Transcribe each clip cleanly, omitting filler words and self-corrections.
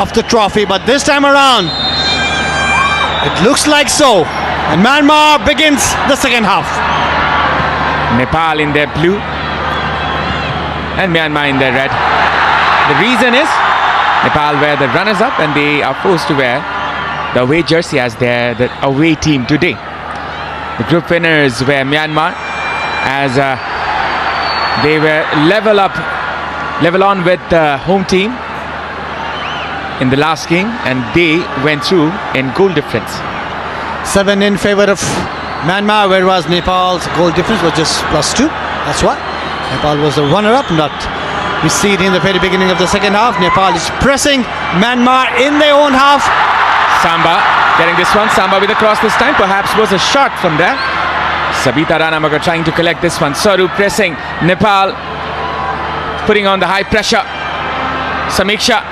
of the trophy, but this time around it looks like so, and Myanmar begins the second half. Nepal in their blue and Myanmar in their red. The reason is Nepal wear the runners-up and they are forced to wear the away jersey as the away team today. The group winners were Myanmar, as they were level on with the home team in the last game, and they went through in goal difference. 7 in favor of Myanmar, whereas Nepal's goal difference was just +2. That's why Nepal was the runner-up. Not we see it in the very beginning of the second half. Nepal is pressing Myanmar in their own half. Samba getting this one. Samba with a cross this time. Perhaps was a shot from there. Sabita Ranamagar trying to collect this one. Saru pressing Nepal, putting on the high pressure. Samiksha.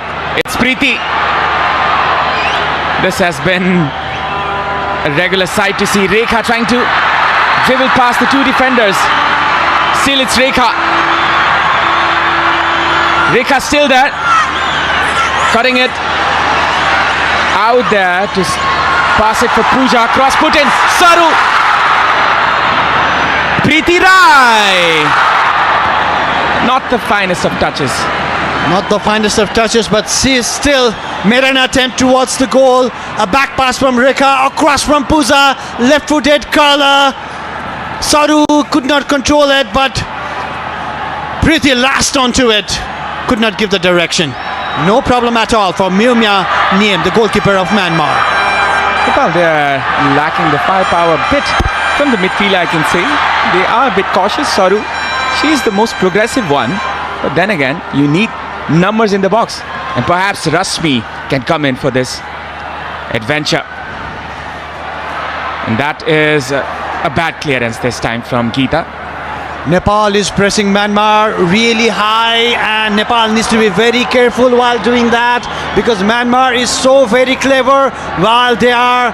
It's Preeti. This has been a regular sight to see. Rekha trying to dribble past the two defenders. Still it's Rekha. Rekha still there. Cutting it out there to pass it for Pooja. Cross put in. Saru. Preeti Rai. Not the finest of touches. Not the finest of touches, but she still made an attempt towards the goal. A back pass from Rekha, across from Pooja, left-footed curler. Saru could not control it, but Preeti lashed onto it. Could not give the direction. No problem at all for Myumya Niem, the goalkeeper of Myanmar. Nepal, they are lacking the firepower a bit from the midfield, I can say. They are a bit cautious. Saru, she is the most progressive one, but then again, you need numbers in the box, and perhaps Rasmi can come in for this adventure. And that is a bad clearance this time from Geeta. Nepal is pressing Myanmar really high, and Nepal needs to be very careful while doing that, because Myanmar is so very clever while they are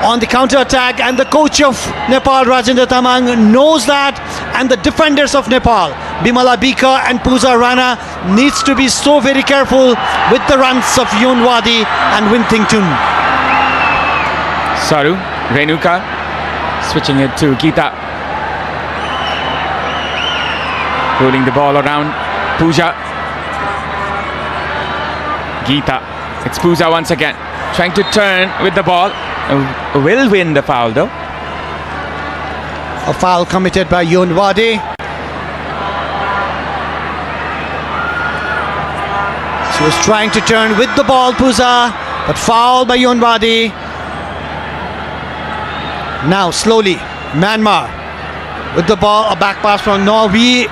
on the counter-attack, and the coach of Nepal, Rajendra Tamang, knows that, and the defenders of Nepal, Bimala Bika and Pooja Rana, needs to be so very careful with the runs of Yonwadi and Wintington. Saru, Renuka, switching it to Geeta. Rolling the ball around. Pooja. Geeta. It's Pooja once again. Trying to turn with the ball. Will win the foul though. A foul committed by Yonwadi. She was trying to turn with the ball, Pooja, but fouled by Yonwadi. Now slowly, Myanmar with the ball, a back pass from Norway.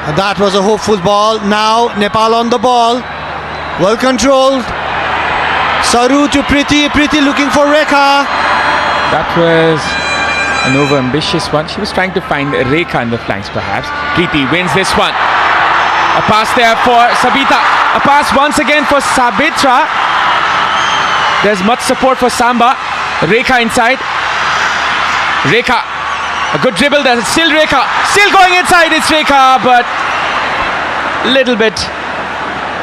And that was a hopeful ball. Now Nepal on the ball, well controlled. Saru to Preeti. Preeti looking for Rekha. That was an over-ambitious one. She was trying to find Rekha in the flanks perhaps. Preeti wins this one. A pass there for Sabita. A pass once again for Sabitra. There's much support for Samba. Rekha inside. Rekha. A good dribble there. Still Rekha. Still going inside. It's Rekha, but a little bit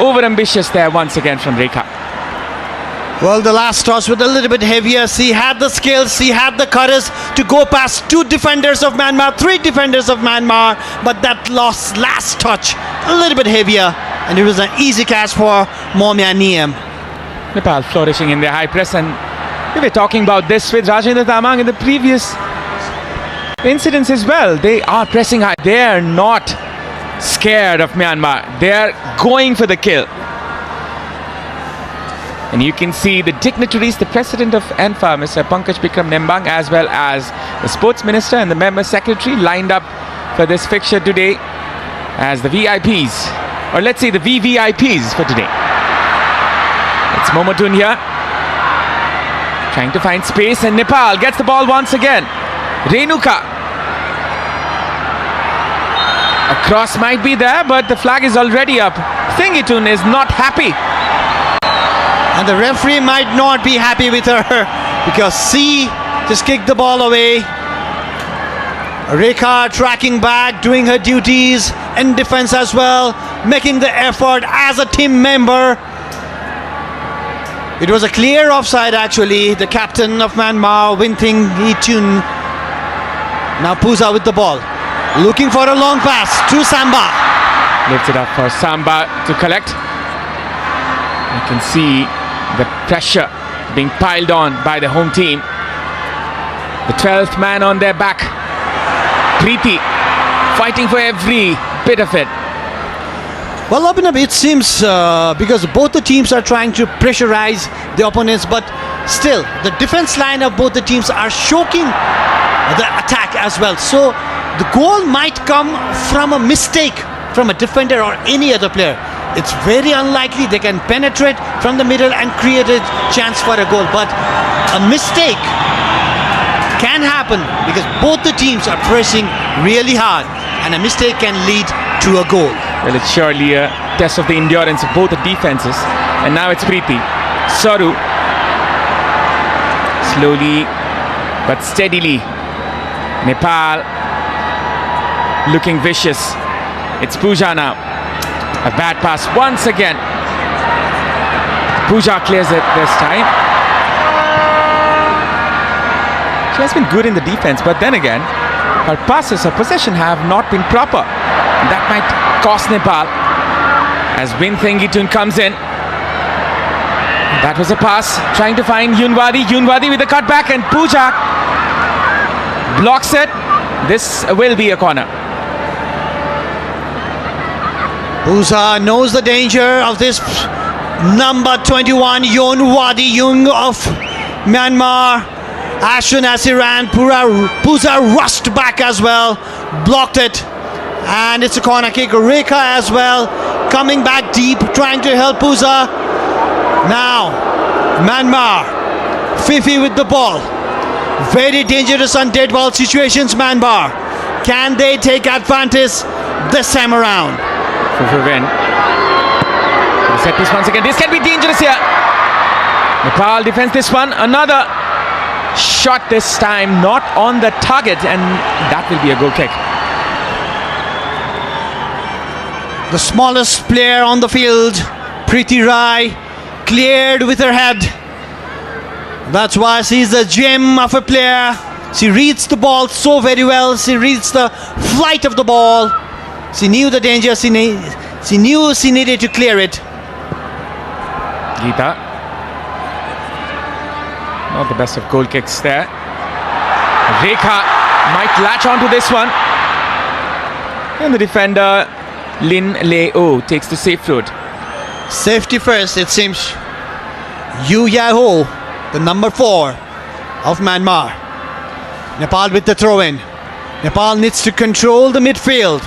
over-ambitious there once again from Rekha. Well, the last toss was a little bit heavier. She had the skills, she had the courage to go past two defenders of Myanmar, three defenders of Myanmar, but that last touch a little bit heavier, and it was an easy catch for Myumya Niem. Nepal flourishing in their high press, and we were talking about this with Rajendra Tamang in the previous incidents as well. They are pressing high. They are not scared of Myanmar. They are going for the kill. And you can see the dignitaries, the president of ENFA, Mr. Pankaj Bikram Nembang, as well as the sports minister and the member secretary lined up for this fixture today as the VIPs, or let's say the VVIPs for today. It's Momotun here, trying to find space, and Nepal gets the ball once again. Renuka. A cross might be there, but the flag is already up. Thingitun is not happy. And the referee might not be happy with her, because she just kicked the ball away. Rekha tracking back, doing her duties in defense as well, making the effort as a team member. It was a clear offside actually. The captain of Myanmar, Winting Itun. Now Puza with the ball. Looking for a long pass to Samba. Lifts it up for Samba to collect. You can see the pressure being piled on by the home team. The 12th man on their back. Preeti fighting for every bit of it. Well, Abhinav, it seems because both the teams are trying to pressurize the opponents, but still the defense line of both the teams are choking the attack as well. So the goal might come from a mistake from a defender or any other player. It's very unlikely they can penetrate from the middle and create a chance for a goal, but a mistake can happen because both the teams are pressing really hard, and a mistake can lead to a goal. Well, it's surely a test of the endurance of both the defenses. And now it's Preeti. Saru. Slowly but steadily. Nepal looking vicious. It's Pooja now. A bad pass once again. Pooja clears it this time. She has been good in the defense, but then again, her passes, her possession have not been proper. And that might cost Nepal as Winting Itun comes in. That was a pass trying to find Yunwadi. Yunwadi with the cutback, and Pooja blocks it. This will be a corner. Pooja knows the danger of this number 21 Yunwadi Jung of Myanmar. As soon as he ran, Pooja rushed back as well, blocked it. And it's a corner kick. Rekha as well, coming back deep, trying to help Pooja. Now, Myanmar, Fifi with the ball. Very dangerous on dead ball situations, Myanmar. Can they take advantage this time around? Fifi win. Set piece once again. This can be dangerous here. Nepal defends this one. Another shot this time, not on the target, and that will be a goal kick. The smallest player on the field, Preeti Rai, cleared with her head. That's why she's a gem of a player. She reads the ball so very well. She reads the flight of the ball. She knew the danger. She knew she needed to clear it. Geeta. Not the best of goal kicks there. Rekha might latch onto this one. And the defender Lin Leo takes the safe road. Safety first, it seems. Yu Yaho, the number 4 of Myanmar. Nepal with the throw-in. Nepal needs to control the midfield.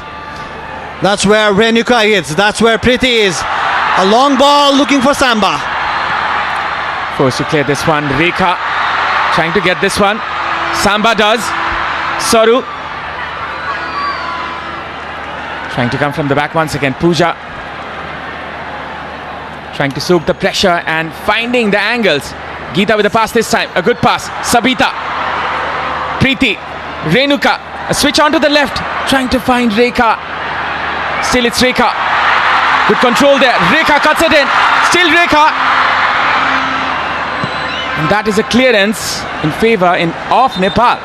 That's where Renuka is. That's where Preeti is. A long ball looking for Samba. Forced to clear this one. Rekha trying to get this one. Samba does. Saru trying to come from the back once again. Pooja trying to soak the pressure and finding the angles. Geeta with a pass this time. A good pass. Sabita. Preeti. Renuka. A switch onto the left. Trying to find Rekha. Still it's Rekha. Good control there. Rekha cuts it in. Still Rekha. And that is a clearance in favor of Nepal.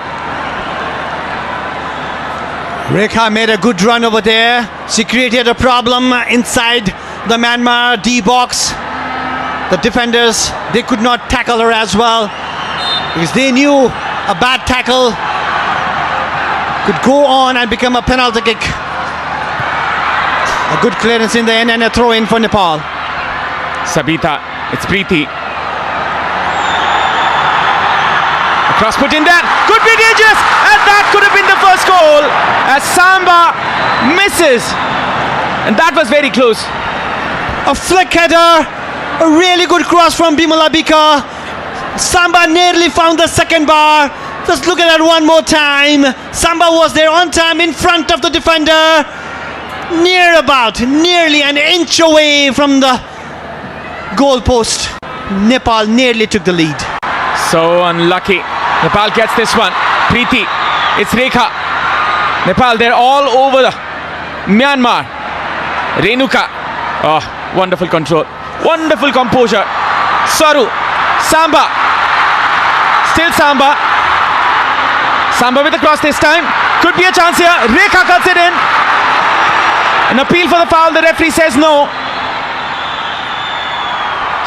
Rekha made a good run over there. She created a problem inside the Myanmar D box. The defenders, they could not tackle her as well because they knew a bad tackle could go on and become a penalty kick. A good clearance in the end and a throw in for Nepal. Sabita, it's Preeti. Cross put in there, could be dangerous, and that could have been the first goal as Samba misses, and that was very close. A flick header, a really good cross from Bimala Bika. Samba nearly found the second bar. Just look at that one more time. Samba was there on time in front of the defender, nearly an inch away from the goal post. Nepal nearly took the lead. So unlucky. Nepal gets this one. Preeti. It's Rekha. Nepal, they're all over the Myanmar. Renuka. Oh, wonderful control. Wonderful composure. Saru. Samba. Still Samba. Samba with the cross this time. Could be a chance here. Rekha cuts it in. An appeal for the foul. The referee says no.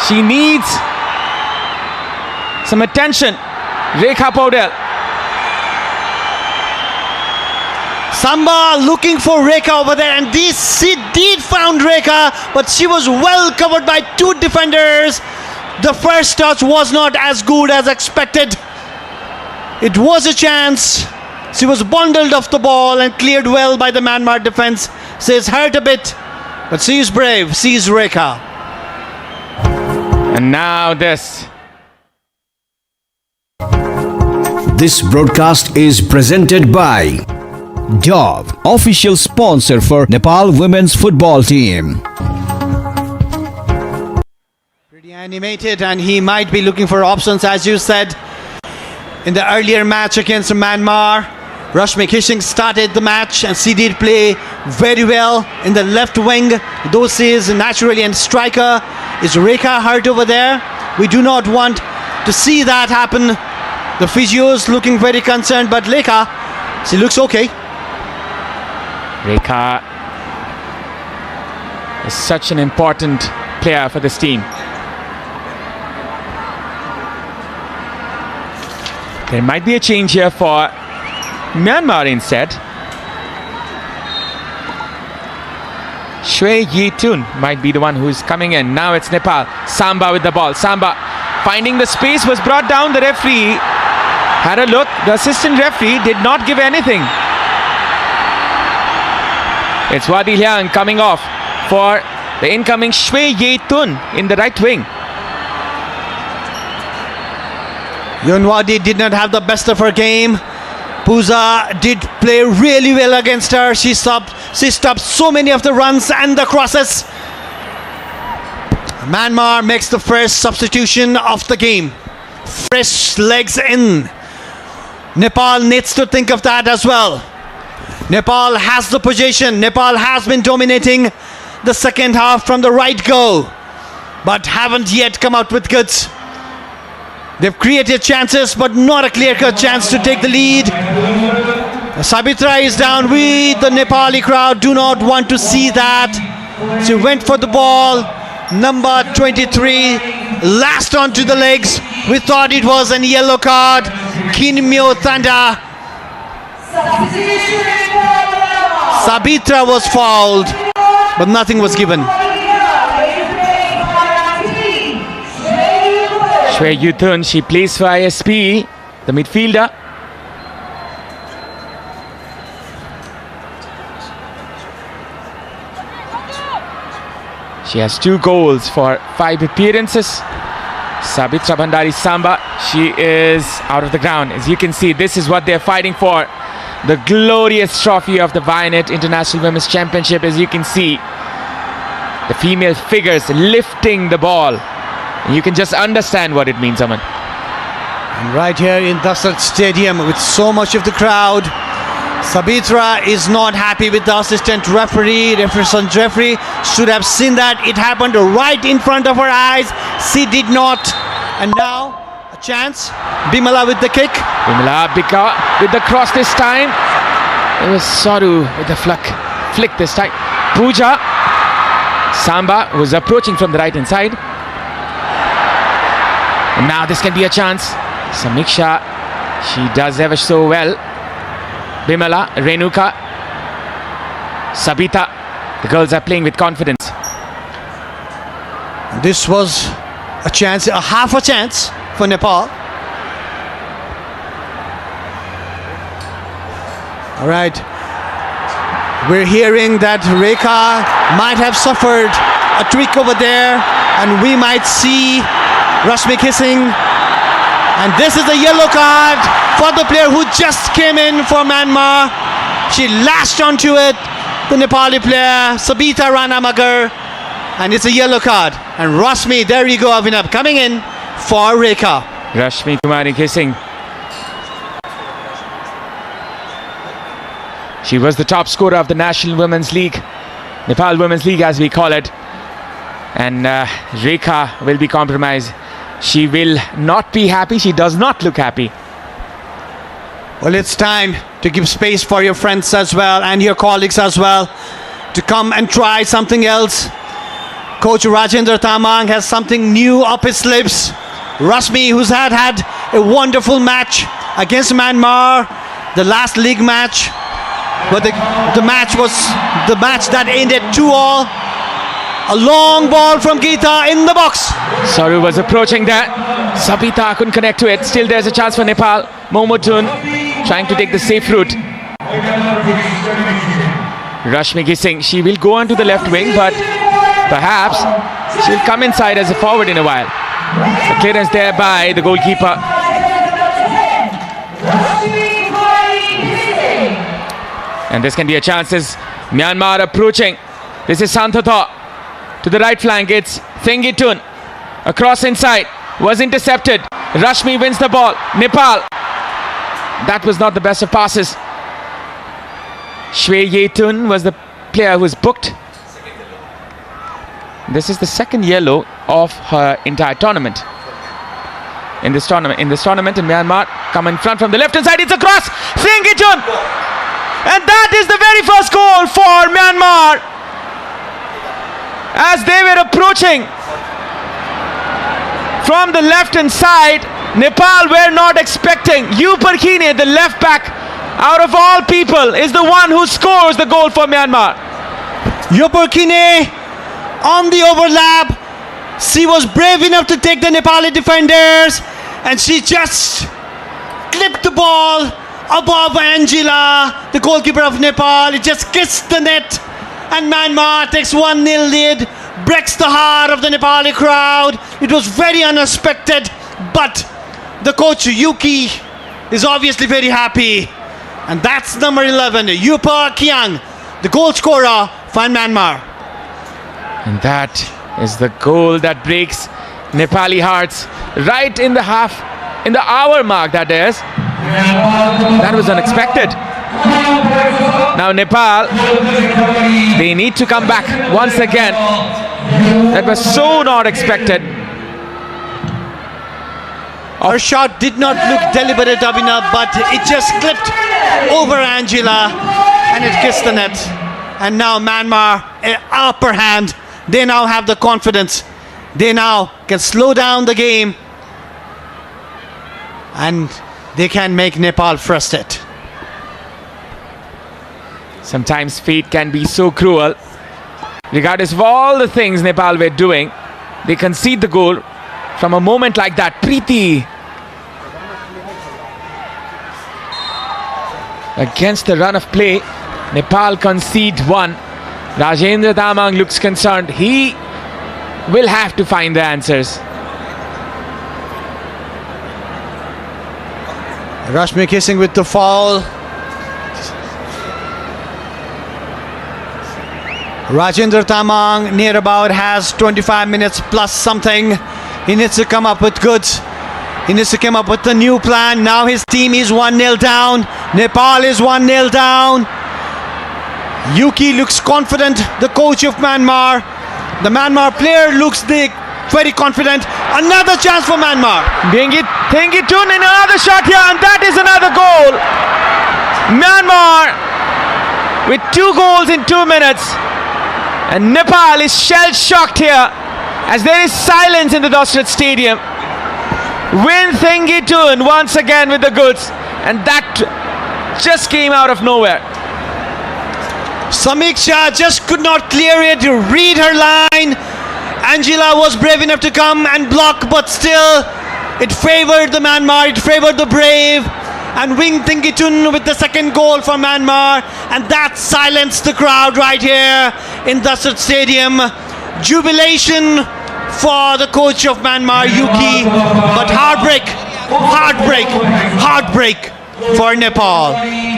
She needs some attention. Rekha Paudel. Samba looking for Rekha over there, and this she did found Rekha, but she was well covered by two defenders. The first touch was not as good as expected. It was a chance. She was bundled off the ball and cleared well by the Myanmar defense. She is hurt a bit, but she is brave. She is Rekha. And now this. This broadcast is presented by Dove, official sponsor for Nepal women's football team. Pretty animated, and he might be looking for options, as you said. In the earlier match against Myanmar, Rashmi Kishing started the match, and she did play very well in the left wing. Though she is naturally a striker, is Rekha hurt over there? We do not want to see that happen. The physios looking very concerned, but Rekha, she looks okay. Rekha is such an important player for this team. There might be a change here for Myanmar instead. Shwe Yi Tun might be the one who's coming in. Now it's Nepal. Samba with the ball. Samba finding the space, was brought down. The referee had a look. The assistant referee did not give anything. It's Wadi Liang coming off for the incoming Shwe Yi Tun in the right wing. Yunwadi did not have the best of her game. Pooja did play really well against her. She stopped so many of the runs and the crosses. Myanmar makes the first substitution of the game. Fresh legs in. Nepal needs to think of that as well. Nepal has the possession. Nepal has been dominating the second half from the right go, but haven't yet come out with goods. They've created chances, but not a clear-cut chance to take the lead. Sabitra is down with the Nepali crowd. Do not want to see that. She went for the ball. Number 23 lashed onto the legs. We thought it was a yellow card. Kinmyo Thanda. Sabitra was fouled, but nothing was given. Shwe Yi Tun, she plays for ISP, the midfielder. She has 2 goals for 5 appearances. Sabitra Bhandari Samba, she is out of the ground. As you can see, this is what they're fighting for. The glorious trophy of the Vianet International Women's Championship. As you can see, the female figures lifting the ball. And you can just understand what it means, Aman. And right here in Dasrat Stadium with so much of the crowd, Sabitra is not happy with the assistant referee. Referee should have seen that. It happened right in front of her eyes. She did not. And now a chance. Bimala with the kick. Bimala Bika with the cross this time. It was Saru with the flick this time. Pooja. Samba was approaching from the right hand side. And now this can be a chance. Samiksha, she does ever so well. Bimala, Renuka, Sabita. The girls are playing with confidence. This was a chance, a half a chance for Nepal. All right. We're hearing that Rekha might have suffered a tweak over there, and we might see Rashmi Kishing. And this is a yellow card for the player who just came in for Myanmar. She lashed onto it, the Nepali player, Sabita Ranamagar. And it's a yellow card. And Rashmi, there you go, Avinav, coming in for Rekha. Rashmi Kumari Kishing. She was the top scorer of the National Women's League, Nepal Women's League as we call it. And Rekha will be compromised. She will not be happy. She does not look happy. Well, it's time to give space for your friends as well and your colleagues as well to come and try something else. Coach Rajendra Tamang has something new up his sleeves. Rashmi, who's had a wonderful match against Myanmar, the last league match, but the match was the match that ended 2-all. A long ball from Geeta in the box. Saru was approaching that. Sabita couldn't connect to it. Still there's a chance for Nepal. Momotun trying to take the safe route. Rashmi Gising, she will go onto the left wing, but perhaps she'll come inside as a forward in a while. The clearance there by the goalkeeper. And this can be a chance as Myanmar approaching. This is Santhatho. To the right flank, it's Thengitun. Across inside, was intercepted. Rashmi wins the ball. Nepal. That was not the best of passes. Shwe Yetun was the player who was booked. This is the second yellow of her entire tournament. In this tournament, in Myanmar, come in front from the left hand side. It's a cross. Thengitun. And that is the very first goal for Myanmar. As they were approaching from the left hand side, Nepal were not expecting. Yuparkine, the left back, out of all people, is the one who scores the goal for Myanmar. Yuparkine on the overlap. She was brave enough to take the Nepali defenders, and she just clipped the ball above Angela, the goalkeeper of Nepal. It just kissed the net, and Myanmar takes 1-0 lead, breaks the heart of the Nepali crowd. It was very unexpected, but the coach Yuki is obviously very happy. And that's number 11, Yupa Kiang, the goal scorer for Myanmar. And that is the goal that breaks Nepali hearts right in the hour mark, that is. That was unexpected. Now Nepal, they need to come back once again. That was so not expected. Her shot did not look deliberate, Abhinav, but it just clipped over Angela and it kissed the net. And now Myanmar, upper hand. They now have the confidence. They now can slow down the game and they can make Nepal frustrated. Sometimes fate can be so cruel. Regardless of all the things Nepal were doing, they concede the goal from a moment like that. Preeti against the run of play, Nepal concede one. Rajendra Tamang looks concerned. He will have to find the answers. Rashmi kissing with the foul. Rajendra Tamang near about has 25 minutes plus something. He needs to come up with goods. He needs to come up with a new plan. Now his team is 1-0 down. Nepal is 1-0 down. Yuki looks confident, the coach of Myanmar. The Myanmar player looks very confident. Another chance for Myanmar. Thengitun in another shot here, and that is another goal. Myanmar with 2 goals in 2 minutes. And Nepal is shell-shocked here as there is silence in the Dosrat Stadium. Win Thengitun once again with the goods, and that just came out of nowhere. Samiksha just could not clear it, read her line. Angela was brave enough to come and block, but still it favored the Myanmar, it favored the brave. And Wing Thengitun with the second goal for Myanmar, and that silenced the crowd right here in Dosrat Stadium. Jubilation for the coach of Myanmar, Yuki, but heartbreak for Nepal.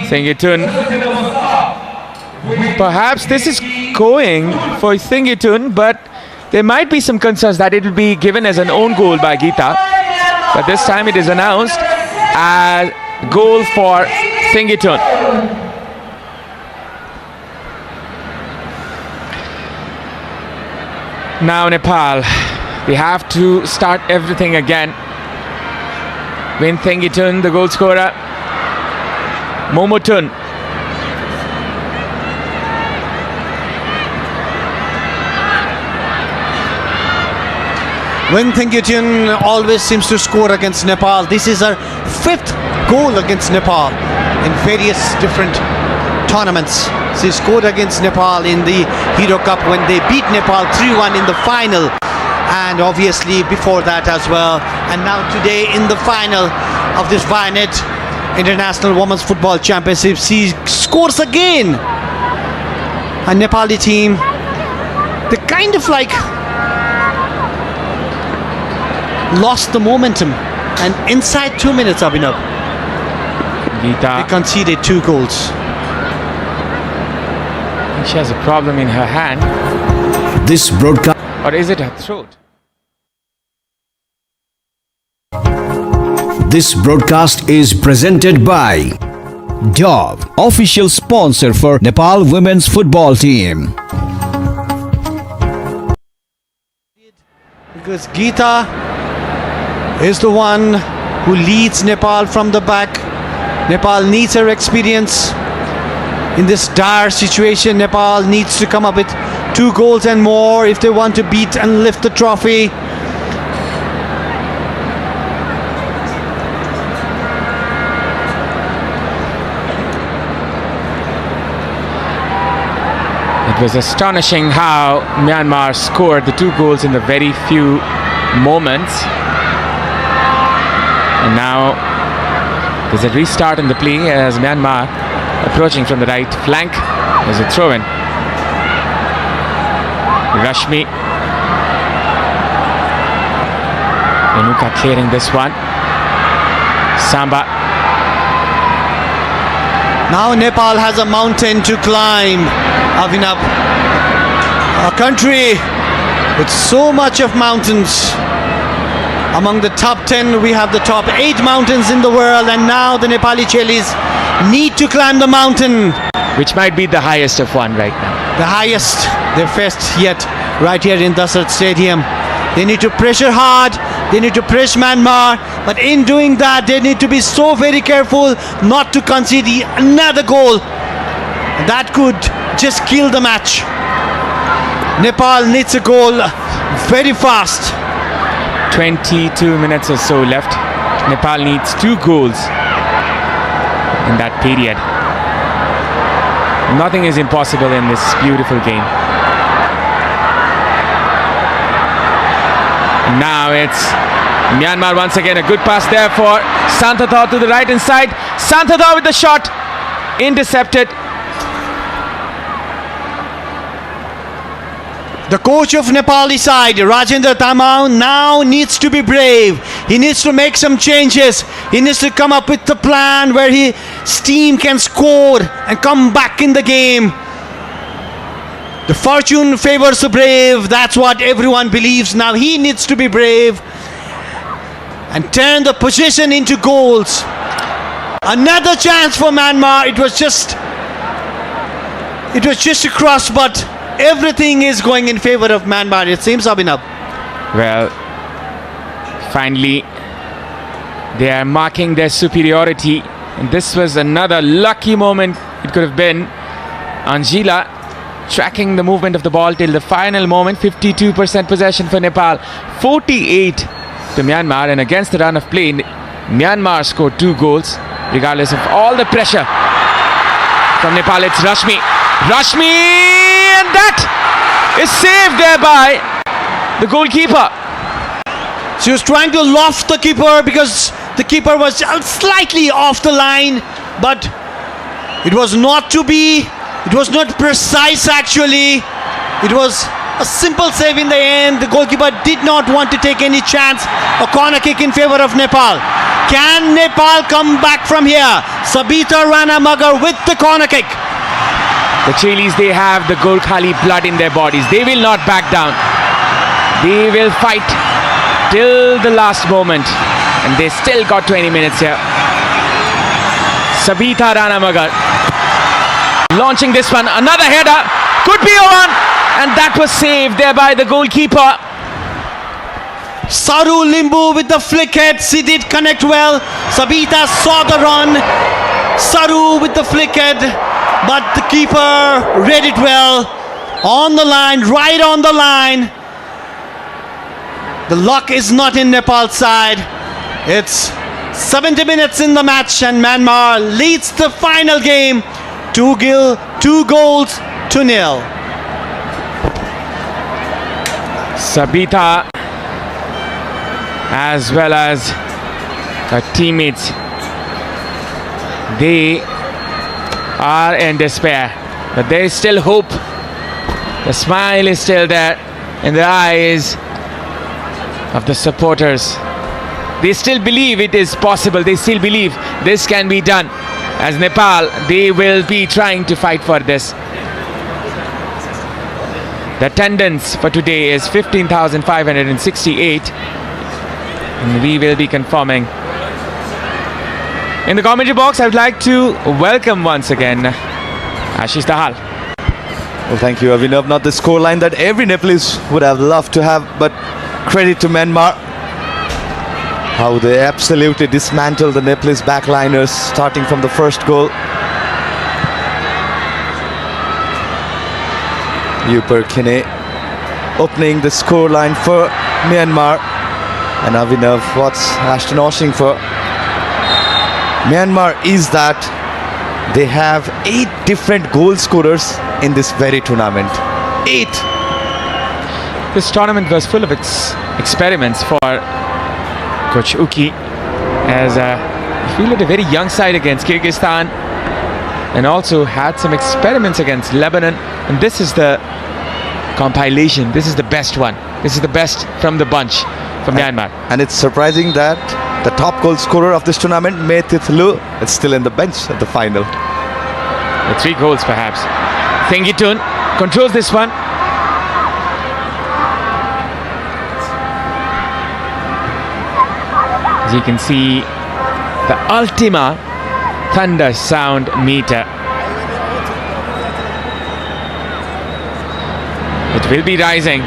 Thengitun. Perhaps this is going for Thengitun, but there might be some concerns that it will be given as an own goal by Geeta. But this time it is announced as goal for Thengitun. Now Nepal, They have to start everything again. Wintengitun, the goal scorer. Momotun. Wintengitun always seems to score against Nepal. This is her 5th goal against Nepal in various different tournaments. She scored against Nepal in the Hero Cup when they beat Nepal 3-1 in the final, and obviously before that as well, and now today in the final of this Vianet International Women's Football Championship she scores again. A Nepali team, they kind of like lost the momentum, and inside 2 minutes, Abhinav, Geeta, they conceded 2 goals. I think she has a problem in her hand. This broadcast. Or is it her throat? This broadcast is presented by Dove, official sponsor for Nepal women's football team. Because Geeta is the one who leads Nepal from the back. Nepal needs her experience. In this dire situation, Nepal needs to come up with 2 goals and more if they want to beat and lift the trophy. It was astonishing how Myanmar scored the 2 goals in the very few moments. And now there's a restart in the play as Myanmar approaching from the right flank. There's a throw-in. Rashmi. Renuka clearing this one. Samba. Now Nepal has a mountain to climb, Abhinav. A country with so much of mountains. Among the top 10, we have the top 8 mountains in the world, and now the Nepali Chelis need to climb the mountain. Which might be the highest of one right now. The highest they've faced yet, right here in Dasart Stadium. They need to pressure hard, they need to press Myanmar, but in doing that, they need to be so very careful not to concede another goal. That could just kill the match. Nepal needs a goal very fast. 22 minutes or so left. Nepal needs 2 goals in that period. Nothing is impossible in this beautiful game. Now it's Myanmar once again. A good pass there for Santhatha to the right hand side. Santhatha with the shot. Intercepted. The coach of Nepali side, Rajendra Tamau, now needs to be brave. He needs to make some changes. He needs to come up with a plan where his team can score and come back in the game. The fortune favors the brave. That's what everyone believes. Now he needs to be brave and turn the possession into goals. Another chance for Myanmar. It was just a cross, but everything is going in favor of Myanmar, it seems, Abhinav. Well, finally, they are marking their superiority. And this was another lucky moment it could have been. Angela tracking the movement of the ball till the final moment. 52% possession for Nepal, 48 to Myanmar. And against the run of play, Myanmar scored 2 goals, regardless of all the pressure from Nepal. It's Rashmi. Rashmi! And that is saved there by the goalkeeper. She was trying to loft the keeper because the keeper was slightly off the line, but it was not to be. It was not precise actually. It was a simple save in the end. The goalkeeper did not want to take any chance. A corner kick in favor of Nepal. Can Nepal come back from here? Sabita Rana Magar with the corner kick. The Chilis, they have the Golkhali blood in their bodies. They will not back down. They will fight till the last moment. And they still got 20 minutes here. Sabita Rana Magar launching this one. Another header. Could be a one. And that was saved there by the goalkeeper. Saru Limbu with the flick head. She did connect well. Sabita saw the run. Saru with the flick head, but the keeper read it well. On the line, right on the line. The luck is not in Nepal's side. It's 70 minutes in the match and Myanmar leads the final game 2-0. Sabita as well as her teammates, they are in despair, but there is still hope. The smile is still there in the eyes of the supporters. They still believe it is possible. They still believe this can be done. As Nepal, they will be trying to fight for this. The attendance for today is 15,568, and we will be confirming. In the commentary box, I would like to welcome once again Ashish Dahal. Well, thank you, Avinav. Not the scoreline that every Nepalese would have loved to have, but credit to Myanmar. How they absolutely dismantled the Nepalese backliners, starting from the first goal. Upar Kine opening the scoreline for Myanmar. And Avinav, what's Ashton Oshing for? Myanmar is that they have 8 different goal scorers in this very tournament. 8! This tournament was full of experiments for Coach Uki, as he fielded a very young side against Kyrgyzstan and also had some experiments against Lebanon. And this is the compilation. This is the best one. This is the best from the bunch from Myanmar. And it's surprising that the top goal scorer of this tournament, Methith Lu, is still in the bench at the final. With 3 goals perhaps. Thengitun controls this one. As you can see, the Ultima thunder sound meter. It will be rising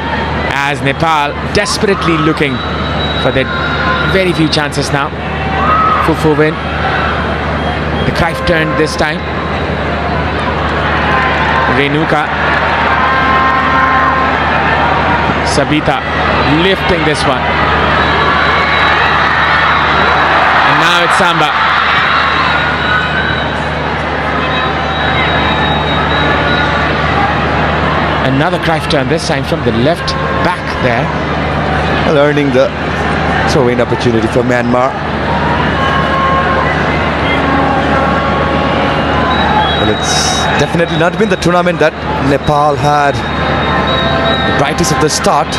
as Nepal desperately looking for their very few chances now. Fufu win. The Cruyff turn this time. Renuka. Sabita lifting this one. And now it's Samba. Another Cruyff turn, this time from the left back there. Earning the throw-in opportunity for Myanmar. Well, it's definitely not been the tournament that Nepal had the brightest of the start.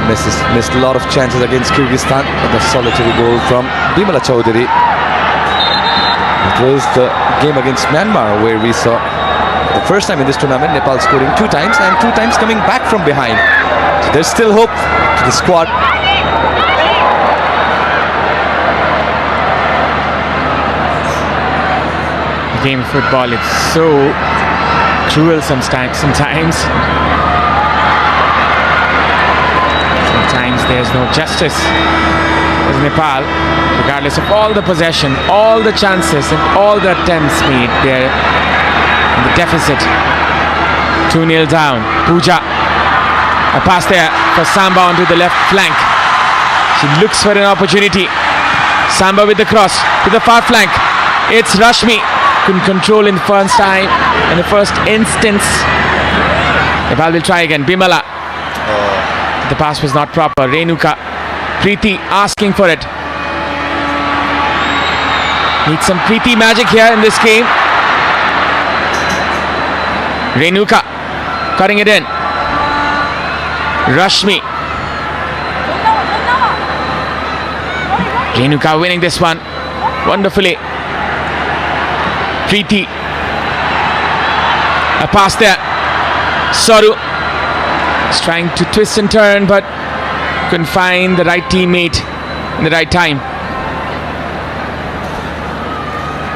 Missed a lot of chances against Kyrgyzstan, but the solitary goal from Bimala Chaudhary. It was the game against Myanmar where we saw the first time in this tournament Nepal scoring 2 times and 2 times coming back from behind. So there's still hope to the squad. The game of football, it's so cruel sometimes. Sometimes there's no justice. As Nepal, regardless of all the possession, all the chances and all the attempts made, they're in the deficit. 2-0 down. Pooja. A pass there for Samba onto the left flank. She looks for an opportunity. Samba with the cross to the far flank. It's Rashmi. Couldn't control in the first time, in the first instance. Nepal will try again. Bimala. The pass was not proper. Renuka. Preeti asking for it. Need some Preeti magic here in this game. Renuka cutting it in. Rashmi. Renuka winning this one wonderfully. Preeti. A pass there. Saru is trying to twist and turn, but couldn't find the right teammate in the right time.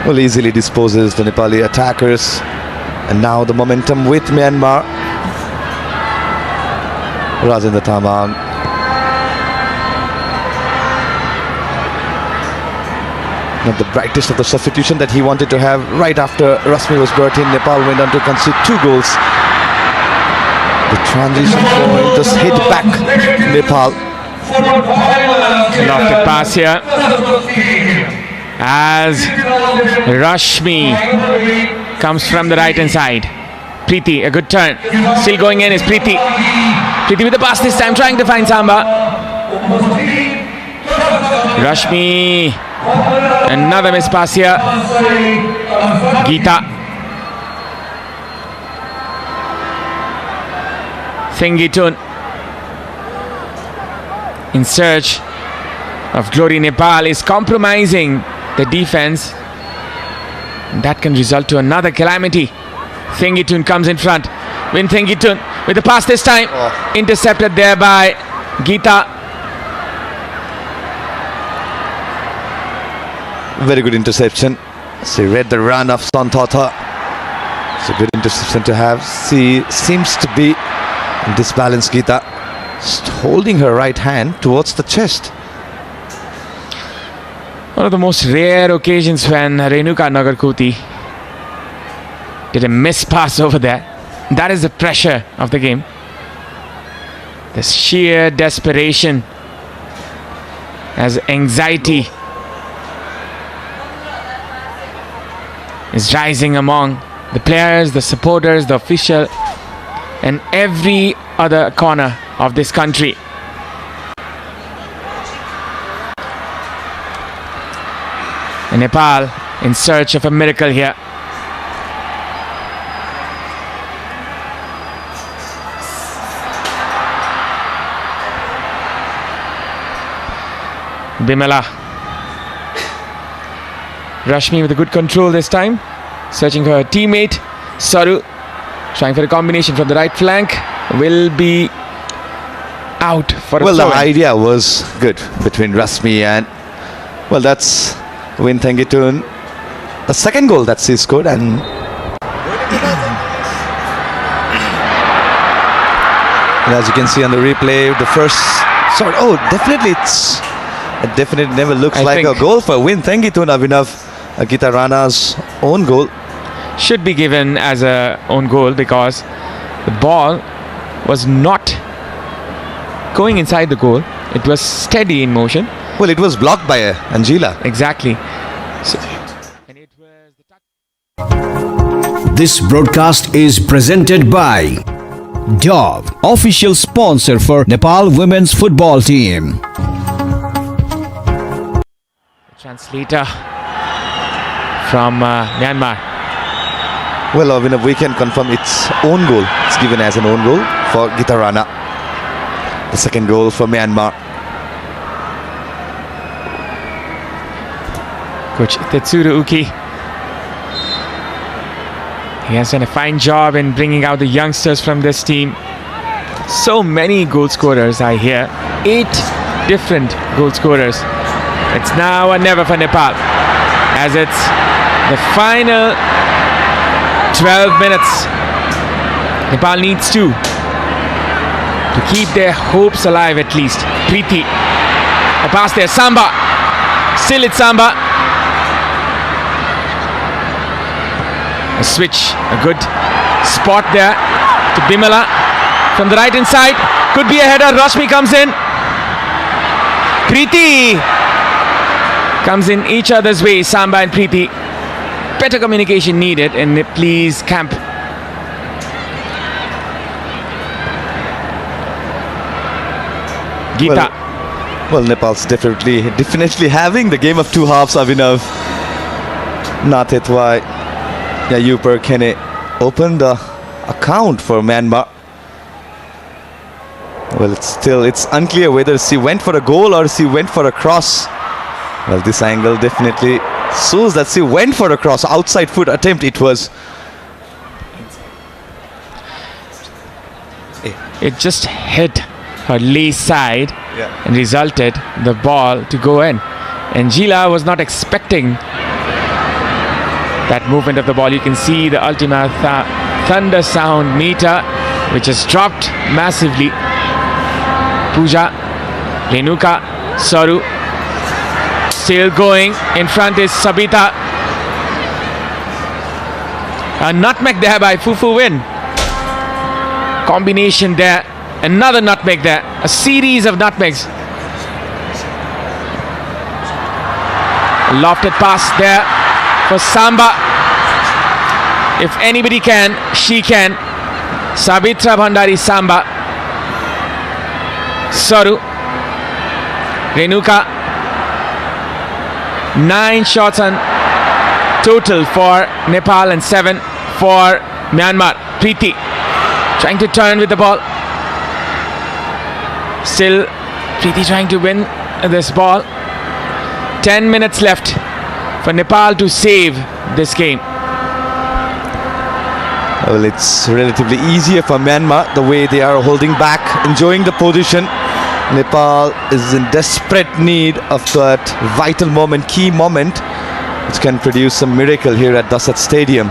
Well, easily disposes the Nepali attackers. And now the momentum with Myanmar. Rajendra Tamang Not the brightest of the substitution that he wanted to have right after Rasmi was brought in. Nepal went on to concede 2 goals. The transition point just hit back Nepal. Lofted pass here as Rashmi comes from the right hand side. Preeti, a good turn. Still going in is Preeti. Preeti with the pass this time, trying to find Samba. Rashmi, another miss pass here. Geeta. Thengitun in search of glory. Nepal is compromising the defense. That can result to another calamity. Thengitun comes in front. Win Thengitun with the pass this time. Intercepted there by Geeta. Very good interception. She read the run of Santata. It's a good interception to have. She seems to be disbalanced, Geeta. Just holding her right hand towards the chest. One of the most rare occasions when Renuka Nagarkoti did a miss pass over there. That is the pressure of the game. The sheer desperation as anxiety is rising among the players, the supporters, the official, and every other corner of this country. And Nepal in search of a miracle here. Bimala. Rashmi with a good control this time. Searching for her teammate. Saru trying for a combination from the right flank. Will be out for a Well, the throw-in. idea was good between Rasmi and, well, that's Win Thengitun. The second goal that she scored, and as you can see on the replay, the first shot. Oh, definitely it definitely never looks I like a think- goal for Win Thengitun. Abhinav Geeta Rana's own goal. Should be given as a own goal because the ball was not going inside the goal. It was steady in motion. Well, it was blocked by Angela. Exactly. So, and it was the This broadcast is presented by Dove, official sponsor for Nepal women's football team. translator from Myanmar. Well, Abhinav, we can confirm it's own goal. It's given as an own goal for Geeta Rana. The second goal for Myanmar. Coach Tetsuro Uki. He has done a fine job in bringing out the youngsters from this team. So many goal scorers, I hear. 8 different goal scorers. It's now or never for Nepal, as it's the final 12 minutes. Nepal needs to keep their hopes alive at least. Preeti, a pass there, Samba. Still it's Samba. A switch, a good spot there to Bimala from the right hand side. Could be a header. Rashmi comes in. Preeti comes in each other's way. Samba and Preeti. Better communication needed in Nepalese camp. Geeta. Well, Nepal's definitely having the game of two halves, Abhinav. Not it why Yayupur Kene opened the account for Myanmar. Well, it's unclear whether she went for a goal or she went for a cross. Well, this angle definitely shows that she went for a cross. Outside foot attempt it was. It just hit her lee side and resulted the ball to go in. And Gila was not expecting that movement of the ball. You can see the Ultima Thunder sound meter, which has dropped massively. Pooja, Renuka, Saru. Still going. In front is Sabita. A nutmeg there by Fufu Win. Combination there. Another nutmeg there. A series of nutmegs. Lofted pass there for Samba. If anybody can, she can. Sabitra Bhandari Samba. Saru. Renuka. 9 shots on total for Nepal and 7 for Myanmar. Preeti trying to turn with the ball. Still Preeti trying to win this ball. 10 minutes left for Nepal to save this game. Well, it's relatively easier for Myanmar the way they are holding back, enjoying the position. Nepal is in desperate need of that vital moment, key moment, which can produce some miracle here at Dasat Stadium.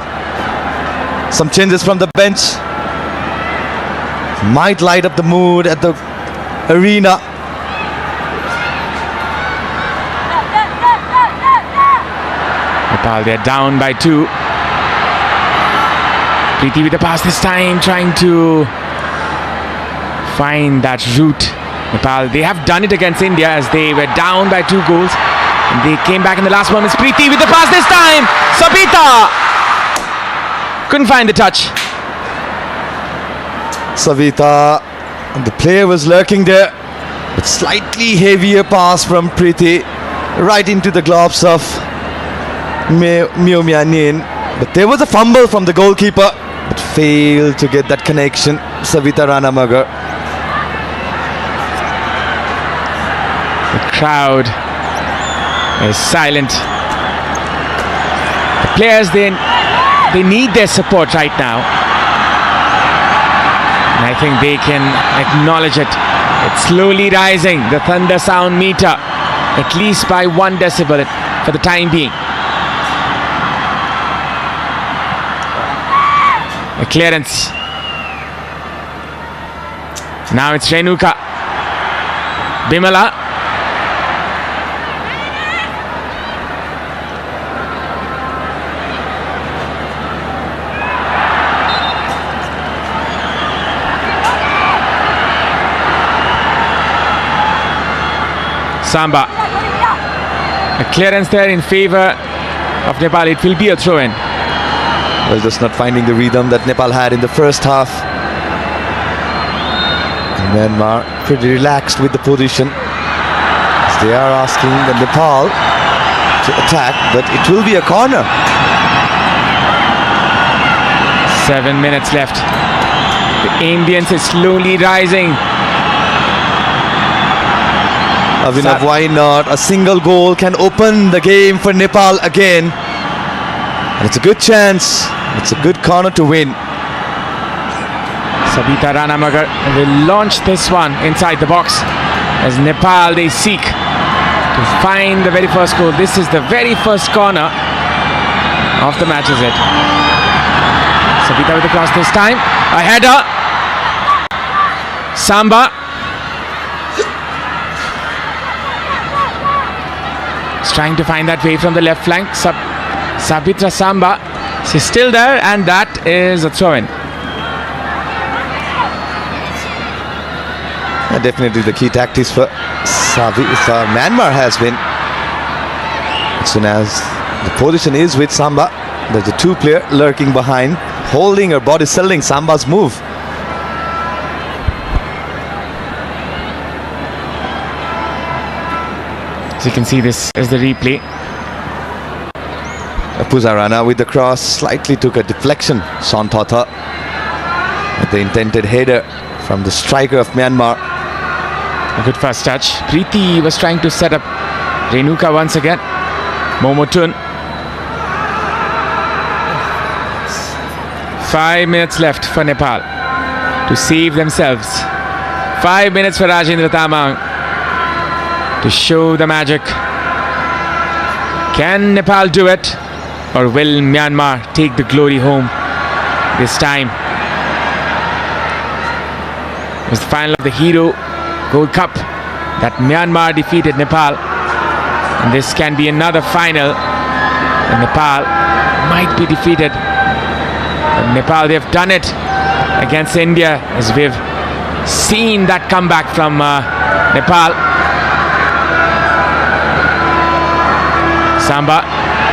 Some changes from the bench might light up the mood at the arena. Nepal, they're down by 2. Preeti with the pass this time, trying to find that route. Nepal, they have done it against India as they were down by 2 goals. And they came back in the last moments. Preeti with the pass this time. Sabita couldn't find the touch. Savita, the player was lurking there, but slightly heavier pass from Preeti right into the gloves of Myo Myanin. But there was a fumble from the goalkeeper, but failed to get that connection. Savita Ranamagar. The crowd is silent. The players, they need their support right now. And I think they can acknowledge it. It's slowly rising, the thunder sound meter, at least by 1 decibel for the time being. A clearance. Now it's Renuka. Bimala. Samba. A clearance there in favor of Nepal. It will be a throw-in. Well, just not finding the rhythm that Nepal had in the first half. And Myanmar pretty relaxed with the position, as they are asking the Nepal to attack, but it will be a corner. 7 minutes left. The Indians is slowly rising. Avinav, why not? A single goal can open the game for Nepal again. And it's a good chance. It's a good corner to win. Sabita Ranamagar will launch this one inside the box as Nepal, they seek to find the very first goal. This is the very first corner of the match, is it? Sabita with the cross this time. A header. Samba. He's trying to find that way from the left flank. Sabitra Samba. She's still there, and that is a throw-in. Definitely the key tactics for Myanmar has been, as soon as the position is with Samba, there's a 2-player lurking behind, holding her body, selling Samba's move. As you can see, this is the replay. Puzarana with the cross, slightly took a deflection. Santata with the intended header from the striker of Myanmar. A good first touch. Preeti was trying to set up Renuka once again. Momotun. 5 minutes left for Nepal to save themselves. 5 minutes for Rajendra Tamang to show the magic. Can Nepal do it, or will Myanmar take the glory home this time? It was the final of the Hero Gold Cup that Myanmar defeated Nepal And this can be another final. And Nepal might be defeated. But Nepal, they've done it against India, as we've seen that comeback from Nepal. Samba,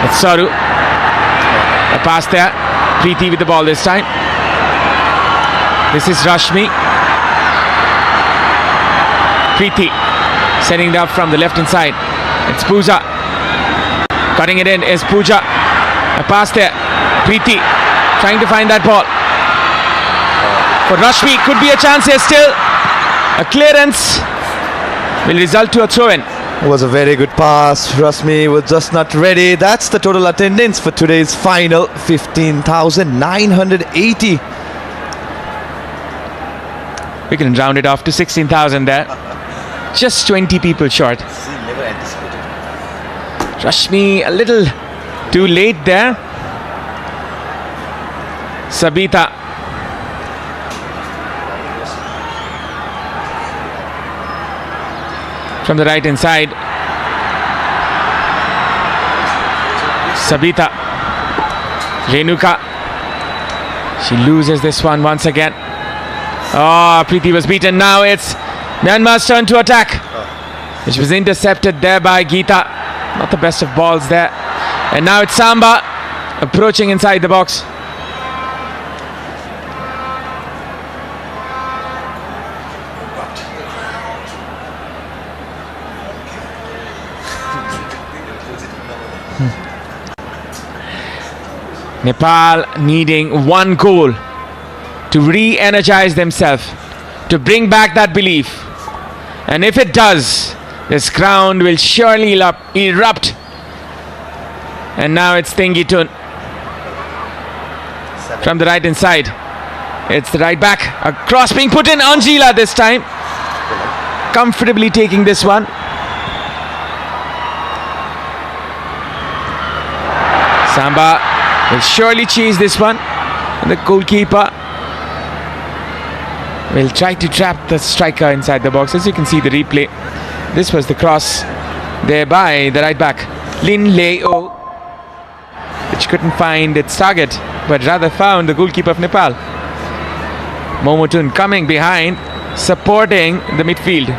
it's Saru. A pass there. Preeti with the ball this time. This is Rashmi. Preeti setting it up from the left hand side. It's Pooja. Cutting it in is Pooja. A pass there. Preeti trying to find that ball. For Rashmi, could be a chance here still. A clearance will result to a throw-in. It was a very good pass. Rashmi was just not ready. That's the total attendance for today's final, 15,980. We can round it off to 16,000 there. Just 20 people short. Rashmi a little too late there. Sabita. From the right hand side. Sabita. Renuka. She loses this one once again. Oh, Preeti was beaten. Now it's Myanmar's turn to attack, which was intercepted there by Geeta. Not the best of balls there. And now it's Samba approaching inside the box. Nepal needing one goal to re-energize themselves, to bring back that belief. And if it does, this crowd will surely erupt. And now it's Tengitun from the right hand side. It's the right back. A cross being put in. Anjila this time comfortably taking this one. Samba will surely chase this one. And the goalkeeper will try to trap the striker inside the box. As you can see the replay, this was the cross there by the right back Lin Leo, which couldn't find its target but rather found the goalkeeper of Nepal. Momotun coming behind, supporting the midfield.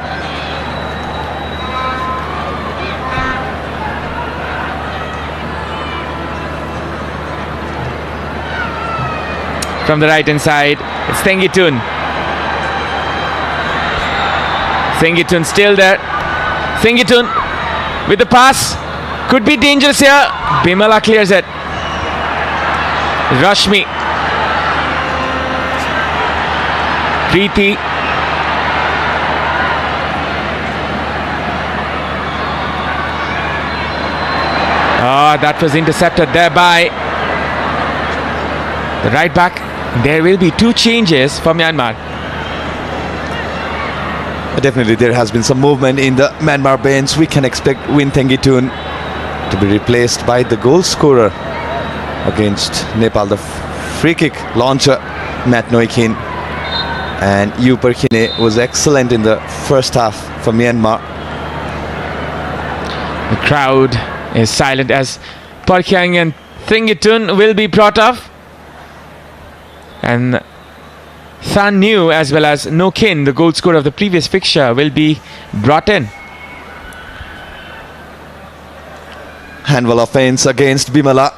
From the right hand side, it's Tengitun. Tengitun still there. Tengitun with the pass. Could be dangerous here. Bimala clears it. Rashmi. Preeti. Oh, that was intercepted there by the right back. There will be two changes for Myanmar. Definitely there has been some movement in the Myanmar bench. We can expect Win Tengitun to be replaced by the goal scorer against Nepal, the free kick launcher Matt Noikin. And Yu Perkine was excellent in the first half for Myanmar. The crowd is silent as Parkyang and Tengitun will be brought off. And Than New as well as No Kin, the goal scorer of the previous fixture, will be brought in. Handball offense against Bimala.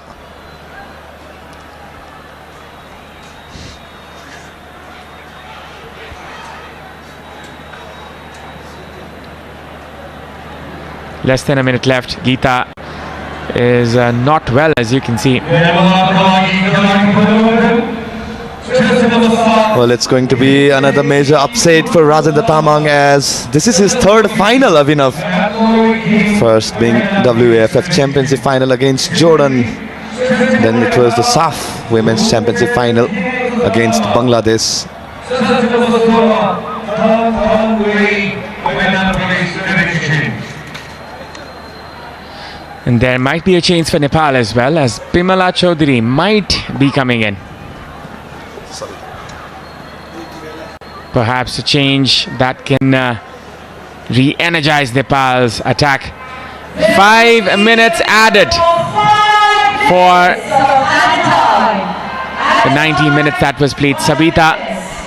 Less than a minute left. Geeta is not well, as you can see. Well, it's going to be another major upset for Rajendra Tamang, as this is his third final, Avinav. First being WAFF Championship final against Jordan. Then it was the SAF Women's Championship final against Bangladesh. And there might be a change for Nepal as well, as Bimala Chaudhary might be coming in. Perhaps a change that can re-energize Nepal's attack 5 minutes added for the 90 minutes that was played. Sabita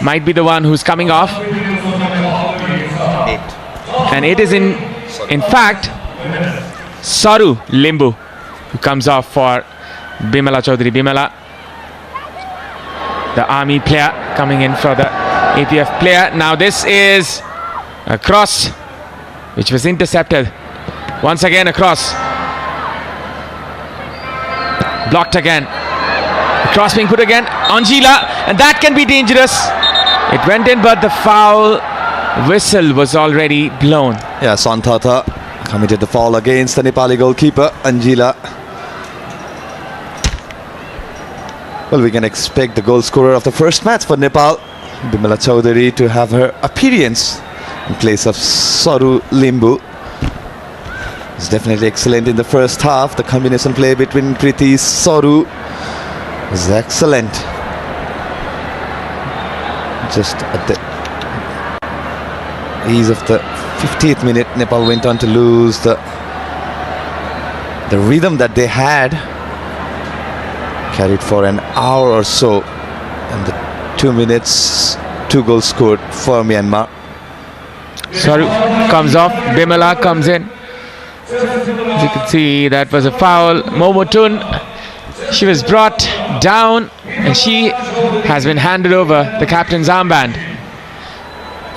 might be the one who's coming off. And it is in fact Saru Limbu who comes off for Bimala Chaudhary. Bimala, the army player, coming in for the APF player. Now this is a cross which was intercepted. Once again a cross. Blocked again. The cross being put again. Angela, and that can be dangerous. It went in, but the foul whistle was already blown. Yeah, Santata committed the foul against the Nepali goalkeeper, Angela. Well, we can expect the goal scorer of the first match for Nepal, Bimala Chaudhary, to have her appearance in place of Saru Limbu. It's definitely excellent in the first half. The combination play between Kriti Saru is excellent. Just at the ease of the 50th minute, Nepal went on to lose the rhythm that they had. Carried for an hour or so, and the 2 minutes, 2 goals scored for Myanmar. Saru comes off, Bimala comes in. As you can see, that was a foul. Momotun, she was brought down and she has been handed over the captain's armband.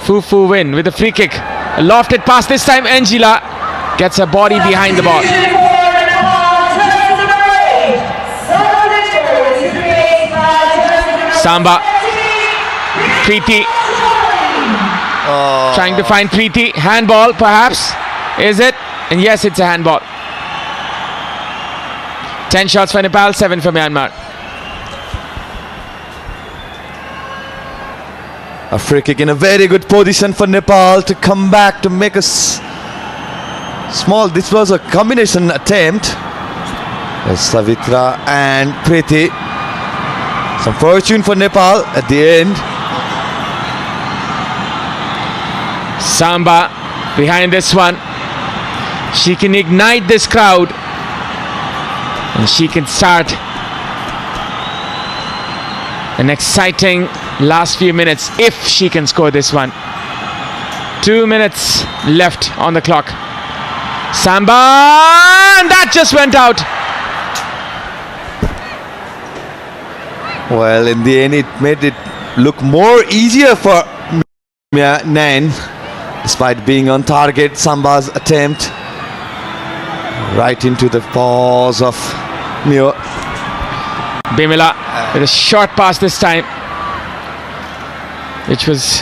Fufu win with a free kick. A lofted pass this time. Angela gets her body behind the ball. Samba, Preeti, trying to find Preeti. Handball perhaps, is it? And yes, it's a handball. 10 shots for Nepal, 7 for Myanmar. A free kick in a very good position for Nepal to come back to make a small. This was a combination attempt. There's Savitra and Preeti. Some fortune for Nepal at the end. Samba behind this one. She can ignite this crowd and she can start an exciting last few minutes if she can score this one. 2 minutes left on the clock. Samba, and that just went out. Well, in the end, it made it look more easier for Nan, despite being on target. Samba's attempt right into the paws of Mio. Bimala with a short pass this time, which was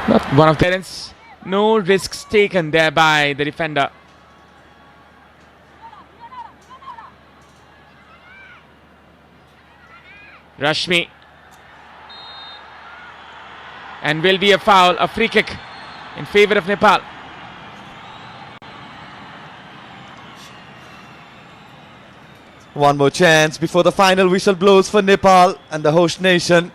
not one of the parents. No risks taken there by the defender. Rashmi, and will be a foul, a free kick in favor of Nepal. One more chance before the final whistle blows for Nepal and the host nation.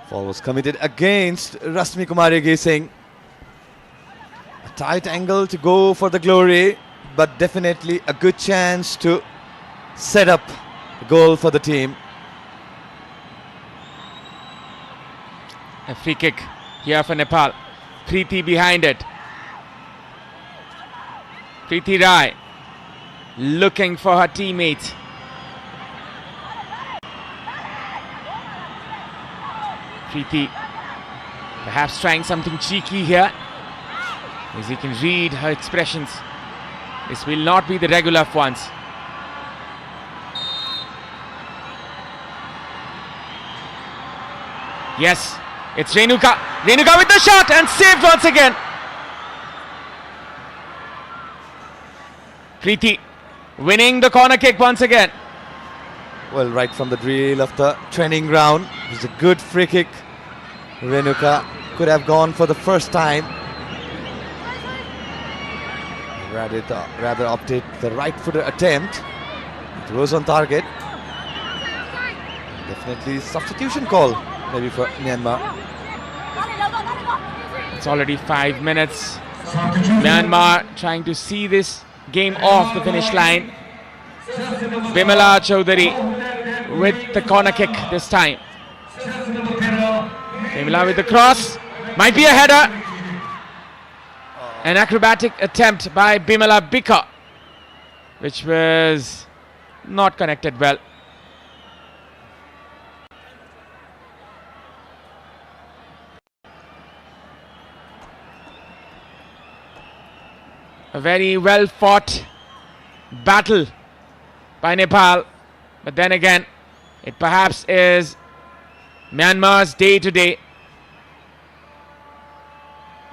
Foul was committed against Rashmi Kumari Gesing. A tight angle to go for the glory, but definitely a good chance to set up a goal for the team. A free kick here for Nepal. Preeti behind it. Preeti Rai looking for her teammate. Preeti perhaps trying something cheeky here, as you can read her expressions. This will not be the regular ones. Yes, it's Renuka. Renuka with the shot and saved once again. Preeti winning the corner kick once again. Well, right from the drill of the training ground, it was a good free kick. Renuka could have gone for the first time. Rather opted the right-footed attempt. It was on target. Definitely substitution call maybe for Myanmar. It's already 5 minutes Myanmar trying to see this game off the finish line. Bimala Chaudhary with the corner kick this time. Bimala with the cross. Might be a header. An acrobatic attempt by Bimala Bika, which was not connected well. A very well fought battle by Nepal, but then again it perhaps is Myanmar's day today.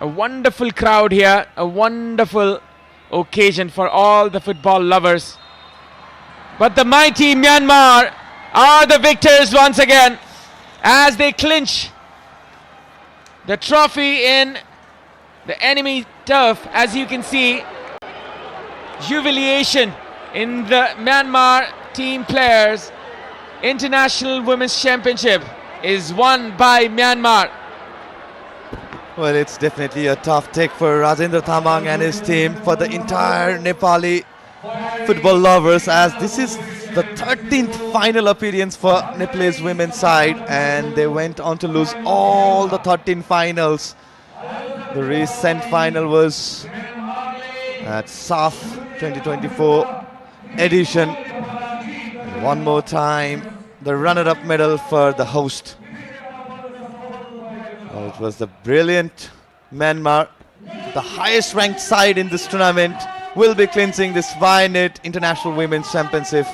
A wonderful crowd here, a wonderful occasion for all the football lovers. But the mighty Myanmar are the victors once again as they clinch the trophy in the enemy turf. As you can see, jubilation in the Myanmar team players. International Women's Championship is won by Myanmar. Well, it's definitely a tough take for Rajendra Thamang and his team, for the entire Nepali football lovers, as this is the 13th final appearance for Nepalese women's side, and they went on to lose all the 13 finals. The recent final was at SAF 2024 edition. One more time, the runner-up medal for the host. Well, it was the brilliant Myanmar, the highest ranked side in this tournament, will be clinching this Vinet International Women's Championship